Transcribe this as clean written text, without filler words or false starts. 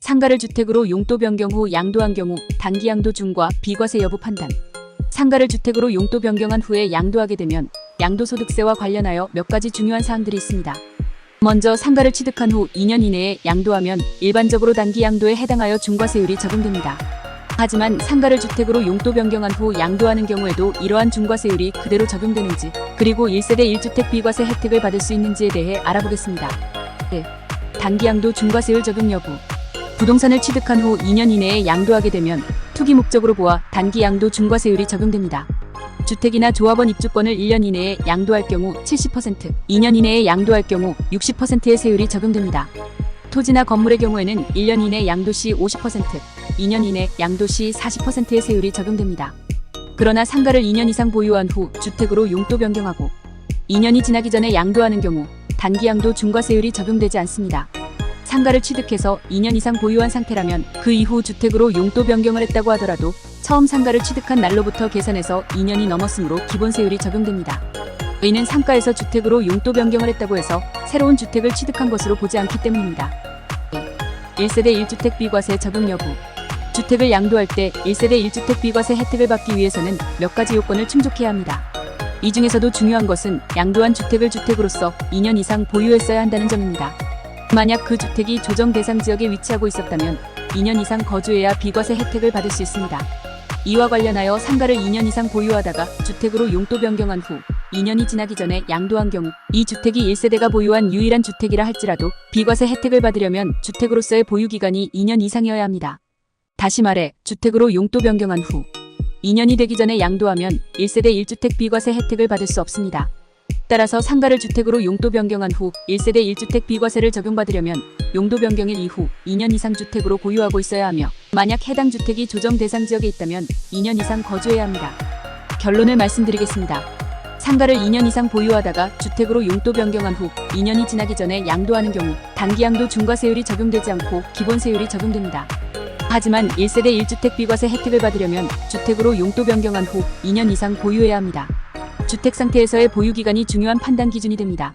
상가를 주택으로 용도 변경 후 양도한 경우 단기 양도 중과 비과세 여부 판단. 상가를 주택으로 용도 변경한 후에 양도하게 되면 양도소득세와 관련하여 몇 가지 중요한 사항들이 있습니다. 먼저 상가를 취득한 후 2년 이내에 양도하면 일반적으로 단기 양도에 해당하여 중과세율이 적용됩니다. 하지만 상가를 주택으로 용도 변경한 후 양도하는 경우에도 이러한 중과세율이 그대로 적용되는지, 그리고 1세대 1주택 비과세 혜택을 받을 수 있는지에 대해 알아보겠습니다. 네. 단기 양도 중과세율 적용 여부. 부동산을 취득한 후 2년 이내에 양도하게 되면 투기 목적으로 보아 단기 양도 중과세율이 적용됩니다. 주택이나 조합원 입주권을 1년 이내에 양도할 경우 70%, 2년 이내에 양도할 경우 60%의 세율이 적용됩니다. 토지나 건물의 경우에는 1년 이내 양도 시 50%, 2년 이내 양도 시 40%의 세율이 적용됩니다. 그러나 상가를 2년 이상 보유한 후 주택으로 용도 변경하고 2년이 지나기 전에 양도하는 경우 단기 양도 중과세율이 적용되지 않습니다. 상가를 취득해서 2년 이상 보유한 상태라면 그 이후 주택으로 용도 변경을 했다고 하더라도 처음 상가를 취득한 날로부터 계산해서 2년이 넘었으므로 기본세율이 적용됩니다. 이는 상가에서 주택으로 용도 변경을 했다고 해서 새로운 주택을 취득한 것으로 보지 않기 때문입니다. 1세대 1주택 비과세 적용 여부. 주택을 양도할 때 1세대 1주택 비과세 혜택을 받기 위해서는 몇 가지 요건을 충족해야 합니다. 이 중에서도 중요한 것은 양도한 주택을 주택으로서 2년 이상 보유했어야 한다는 점입니다. 만약 그 주택이 조정 대상 지역에 위치하고 있었다면 2년 이상 거주해야 비과세 혜택을 받을 수 있습니다. 이와 관련하여 상가를 2년 이상 보유하다가 주택으로 용도 변경한 후 2년이 지나기 전에 양도한 경우 이 주택이 1세대가 보유한 유일한 주택이라 할지라도 비과세 혜택을 받으려면 주택으로서의 보유기간이 2년 이상이어야 합니다. 다시 말해 주택으로 용도 변경한 후 2년이 되기 전에 양도하면 1세대 1주택 비과세 혜택을 받을 수 없습니다. 따라서 상가를 주택으로 용도 변경한 후 1세대 1주택 비과세를 적용받으려면 용도 변경일 이후 2년 이상 주택으로 보유하고 있어야 하며, 만약 해당 주택이 조정 대상 지역에 있다면 2년 이상 거주해야 합니다. 결론을 말씀드리겠습니다. 상가를 2년 이상 보유하다가 주택으로 용도 변경한 후 2년이 지나기 전에 양도하는 경우 단기 양도 중과세율이 적용되지 않고 기본세율이 적용됩니다. 하지만 1세대 1주택 비과세 혜택을 받으려면 주택으로 용도 변경한 후 2년 이상 보유해야 합니다. 주택 상태에서의 보유기간이 중요한 판단 기준이 됩니다.